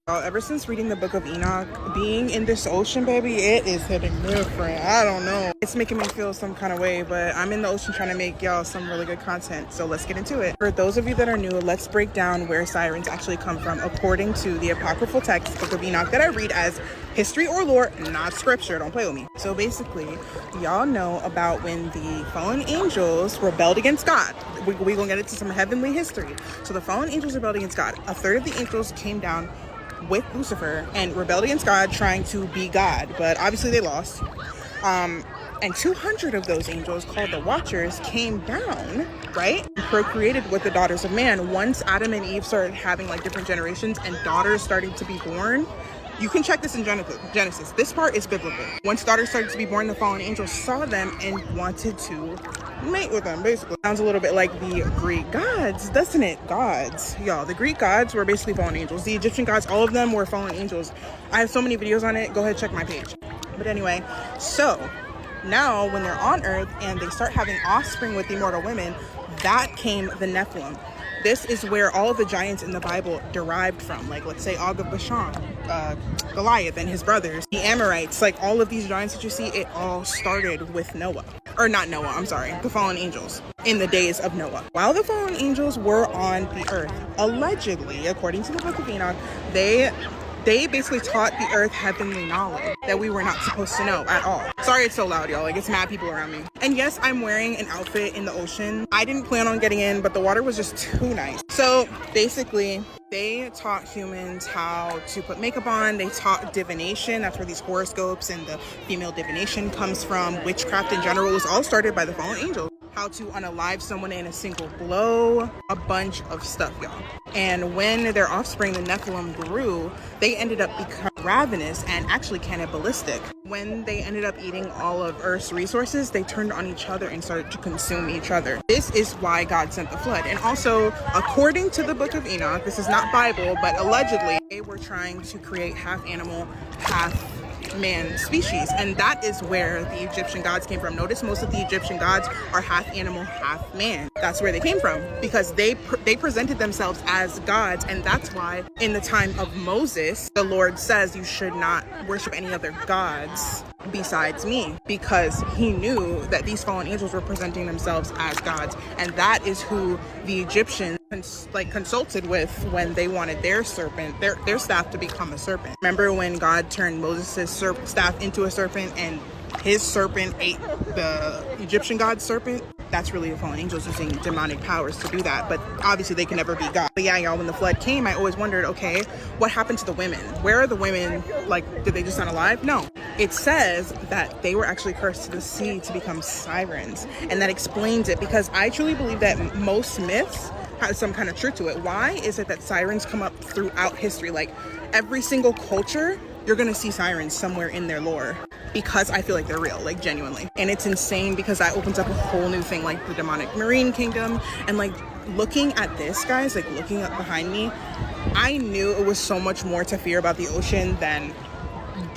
Ever since reading the book of Enoch, being in this ocean, baby, it is hitting different. I don't know. It's making me feel some kind of way, but I'm in the ocean trying to make y'all some really good content. So let's get into it. For those of you that are new, let's break down where sirens actually come from according to the apocryphal text, book of Enoch, that I read as history or lore, not scripture. Don't play with me. So basically, y'all know about when the fallen angels rebelled against God. We're gonna get into some heavenly history. So the fallen angels rebelled against God. A third of the angels came down with Lucifer and rebelled against God, trying to be God, but obviously they lost. And 200 of those angels, called the Watchers, came down, right, and procreated with the daughters of man. Once Adam and Eve started having like different generations and daughters starting to be born, you can check this in Genesis. This part is biblical. Once daughters started to be born, the fallen angels saw them and wanted to mate with them, basically. Sounds a little bit like the Greek gods, doesn't it? Gods. Y'all, the Greek gods were basically fallen angels. The Egyptian gods, all of them were fallen angels. I have so many videos on it. Go ahead, check my page. But anyway, so now when they're on Earth and they start having offspring with immortal women, that came the Nephilim. This is where all of the giants in the Bible derived from. Like, let's say Og of Bashan, Goliath and his brothers, the Amorites, like all of these giants that you see, it all started with Noah. Or not Noah, I'm sorry, the fallen angels in the days of Noah. While the fallen angels were on the earth, allegedly, according to the book of Enoch, they basically taught the earth heavenly knowledge that we were not supposed to know at all. Sorry it's so loud, y'all. Like, it's mad people around me. And yes, I'm wearing an outfit in the ocean. I didn't plan on getting in, but the water was just too nice. So basically, they taught humans how to put makeup on. They taught divination. That's where these horoscopes and the female divination comes from. Witchcraft in general was all started by the fallen angels. How to unalive someone in a single blow, a bunch of stuff, y'all. And when their offspring, the Nephilim, grew, they ended up becoming ravenous and actually cannibalistic. When they ended up eating all of Earth's resources, they turned on each other and started to consume each other. This is why God sent the flood. And also, according to the book of Enoch, this is not Bible, but allegedly, they were trying to create half animal, half man species, and that is where the Egyptian gods came from. Notice most of the Egyptian gods are half animal, half man. That's where they came from, because they presented themselves as gods. And that's why in the time of Moses, the Lord says you should not worship any other gods besides me, because he knew that these fallen angels were presenting themselves as gods. And that is who the Egyptians consulted with when they wanted their serpent, their staff, to become a serpent. Remember when God turned Moses' staff into a serpent and his serpent ate the Egyptian god's serpent? That's really the fallen angels using demonic powers to do that. But obviously they can never be God. But yeah, y'all, when the flood came, I always wondered, okay, what happened to the women? Where are the women? Like, did they just unalive? No. It says that they were actually cursed to the sea to become sirens. And that explains it, because I truly believe that most myths has some kind of truth to it. Why is it that sirens come up throughout history? Like, every single culture, you're gonna see sirens somewhere in their lore, because I feel like they're real, like, genuinely. And it's insane, because that opens up a whole new thing, like the demonic marine kingdom. And like, looking at this, guys, like looking up behind me, I knew it was so much more to fear about the ocean than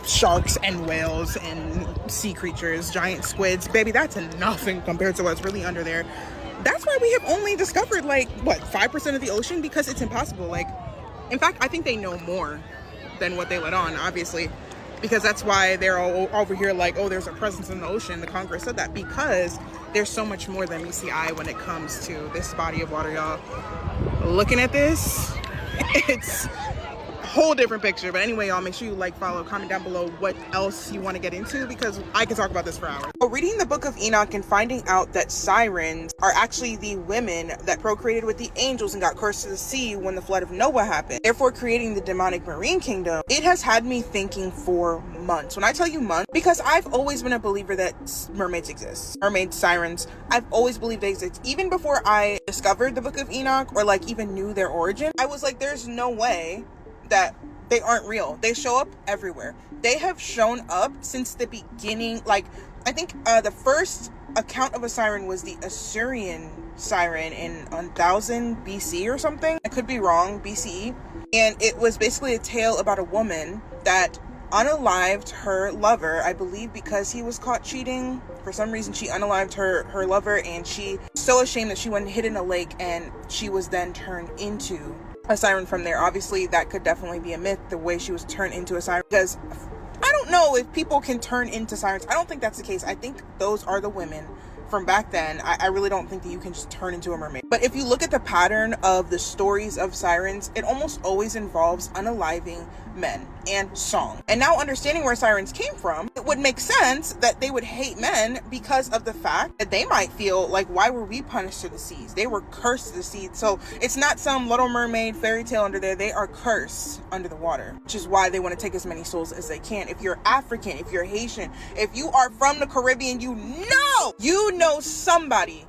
sharks and whales and sea creatures, giant squids. Baby, that's nothing compared to what's really under there. That's why we have only discovered, like, what, 5% of the ocean? Because it's impossible. Like, in fact, I think they know more than what they let on, obviously, because that's why they're all over here like, oh, there's a presence in the ocean. The Congress said that, because there's so much more than meets the eye when it comes to this body of water, y'all. Looking at this, it's whole different picture. But anyway, y'all, make sure you like, follow, comment down below what else you want to get into, because I can talk about this for hours. So reading the book of Enoch and finding out that sirens are actually the women that procreated with the angels and got cursed to the sea when the flood of Noah happened, therefore creating the demonic marine kingdom, it has had me thinking for months. When I tell you months, because I've always been a believer that mermaids exist. Mermaids, sirens, I've always believed they exist. Even before I discovered the book of Enoch, or like even knew their origin, I was like, there's no way that they aren't real. They show up everywhere. They have shown up since the beginning. Like, I think the first account of a siren was the Assyrian siren in 1000 BC or something. I could be wrong, BCE. And it was basically a tale about a woman that unalived her lover, I believe because he was caught cheating. For some reason, she unalived her lover, and she was so ashamed that she went and hid in a lake, and she was then turned into a siren from there. Obviously, that could definitely be a myth, the way she was turned into a siren, because I don't know if people can turn into sirens. I don't think that's the case. I think those are the women from back then. I really don't think that you can just turn into a mermaid. But if you look at the pattern of the stories of sirens, it almost always involves unaliving men and song. And now understanding where sirens came from, it would make sense that they would hate men because of the fact that they might feel like, why were we punished to the seas? They were cursed to the seas. So it's not some Little Mermaid fairy tale under there. They are cursed under the water, which is why they want to take as many souls as they can. If you're African, if you're Haitian, if you are from the Caribbean, you know somebody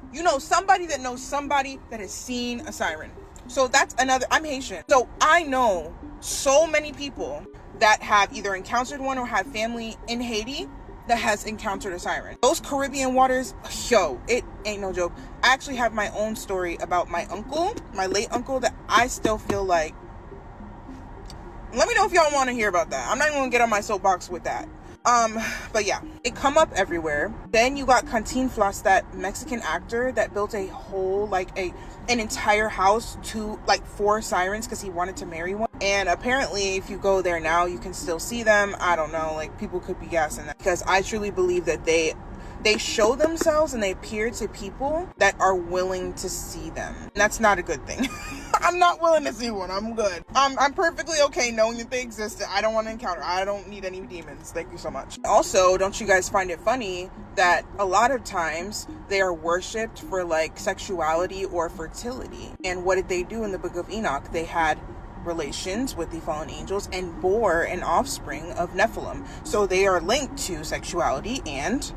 that knows somebody that has seen a siren. So that's another. I'm Haitian, so I know so many people that have either encountered one or have family in Haiti that has encountered a siren. Those Caribbean waters, yo, it ain't no joke. I actually have my own story about my uncle, my late uncle, that I still feel like, let me know if y'all want to hear about that. I'm not even gonna get on my soapbox with that. But yeah, it come up everywhere. Then you got Cantinflas, that Mexican actor that built a whole, an entire house to, 4 sirens because he wanted to marry one. And apparently, if you go there now, you can still see them. I don't know, people could be gassing that, because I truly believe that they show themselves and they appear to people that are willing to see them. And that's not a good thing. I'm not willing to see one. I'm good. I'm perfectly okay knowing that they exist. I don't want to encounter. I don't need any demons. Thank you so much. Also, don't you guys find it funny that a lot of times they are worshipped for sexuality or fertility? And what did they do in the book of Enoch? They had relations with the fallen angels and bore an offspring of Nephilim. So they are linked to sexuality and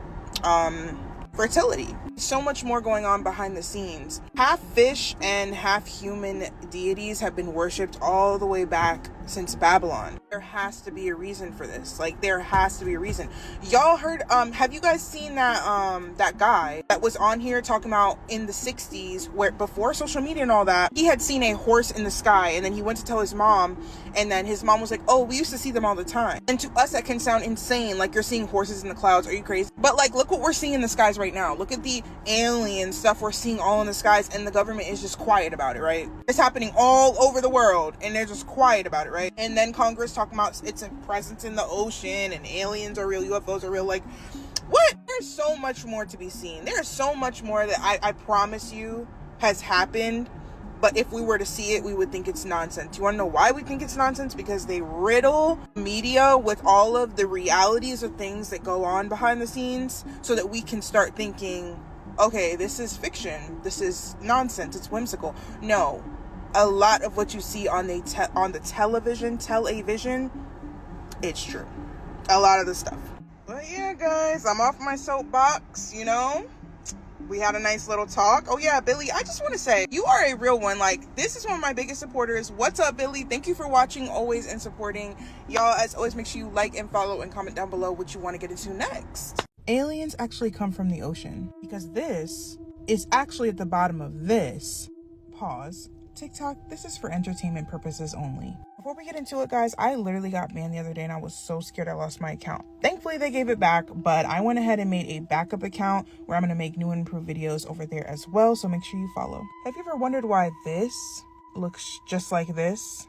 fertility. So much more going on behind the scenes. Half fish and half human deities have been worshipped all the way back since Babylon. There has to be a reason for this. There has to be a reason. Y'all heard, have you guys seen that guy that was on here talking about in the 60s, where before social media and all that, he had seen a horse in the sky, and then he went to tell his mom, and then his mom was like, oh, we used to see them all the time. And to us, that can sound insane. You're seeing horses in the clouds. Are you crazy? But look what we're seeing in the skies right now. Look at the alien stuff we're seeing all in the skies, and the government is just quiet about it, right? It's happening all over the world, and they're just quiet about it, right? And then Congress talking about it's a presence in the ocean, and aliens are real, UFOs are real. What? There's so much more to be seen. There's so much more that I promise you has happened. But if we were to see it, we would think it's nonsense. You want to know why we think it's nonsense? Because they riddle media with all of the realities of things that go on behind the scenes, so that we can start thinking, okay, this is fiction. This is nonsense. It's whimsical. No. A lot of what you see on the television, it's true. A lot of the stuff. But yeah, guys, I'm off my soapbox, We had a nice little talk. Oh yeah, Billy, I just want to say, you are a real one. This is one of my biggest supporters. What's up, Billy? Thank you for watching always and supporting. Y'all, as always, make sure you like and follow and comment down below what you want to get into next. Aliens actually come from the ocean, because this is actually at the bottom of this. Pause. TikTok, this is for entertainment purposes only. Before we get into it, guys, I literally got banned the other day and I was so scared I lost my account. Thankfully, they gave it back, but I went ahead and made a backup account where I'm going to make new and improved videos over there as well, so make sure you follow. Have you ever wondered why this looks just like this?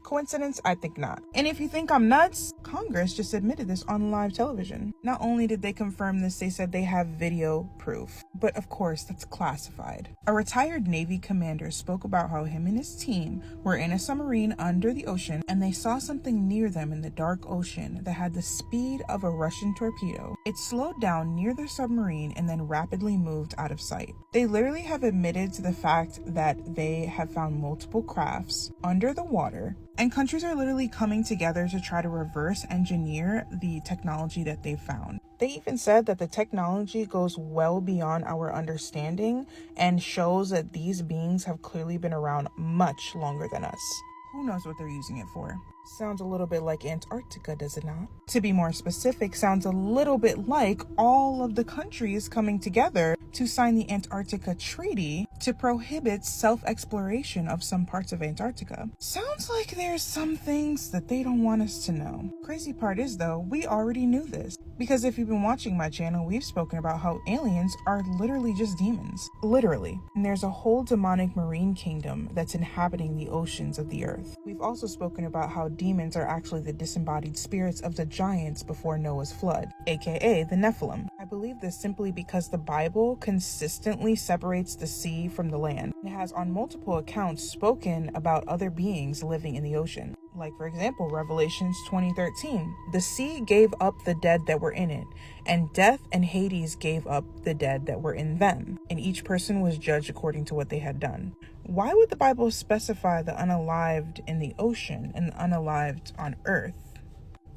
Coincidence? I think not. And if you think I'm nuts, Congress just admitted this on live television. Not only did they confirm this, they said they have video proof. But of course, that's classified. A retired Navy commander spoke about how him and his team were in a submarine under the ocean, and they saw something near them in the dark ocean that had the speed of a Russian torpedo. It slowed down near their submarine and then rapidly moved out of sight. They literally have admitted to the fact that they have found multiple crafts under the water, and countries are literally coming together to try to reverse engineer the technology that they found. They even said that the technology goes well beyond our understanding and shows that these beings have clearly been around much longer than us. Who knows what they're using it for? Sounds a little bit like Antarctica, does it not? To be more specific, sounds a little bit like all of the countries coming together to sign the Antarctica Treaty to prohibit self-exploration of some parts of Antarctica. Sounds like there's some things that they don't want us to know. Crazy part is though, we already knew this. Because if you've been watching my channel, we've spoken about how aliens are literally just demons. Literally. And there's a whole demonic marine kingdom that's inhabiting the oceans of the earth. We've also spoken about how demons are actually the disembodied spirits of the giants before Noah's flood, aka the Nephilim. I believe this simply because the Bible consistently separates the sea from the land. It has on multiple accounts spoken about other beings living in the ocean. Like, for example, Revelations 20:13. The sea gave up the dead that were in it, and death and Hades gave up the dead that were in them, and each person was judged according to what they had done. Why would the Bible specify the unalived in the ocean and the unalived on earth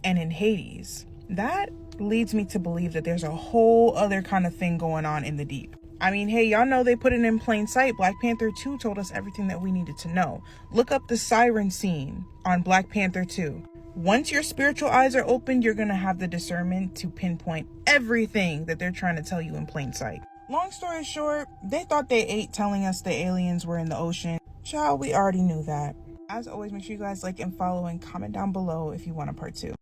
and in Hades? That leads me to believe that there's a whole other kind of thing going on in the deep. I mean, hey, y'all know they put it in plain sight. Black Panther 2 told us everything that we needed to know. Look up the siren scene on Black Panther 2. Once your spiritual eyes are opened, you're going to have the discernment to pinpoint everything that they're trying to tell you in plain sight. Long story short, they thought they ate telling us the aliens were in the ocean. Child, we already knew that. As always, make sure you guys like and follow and comment down below if you want a part 2.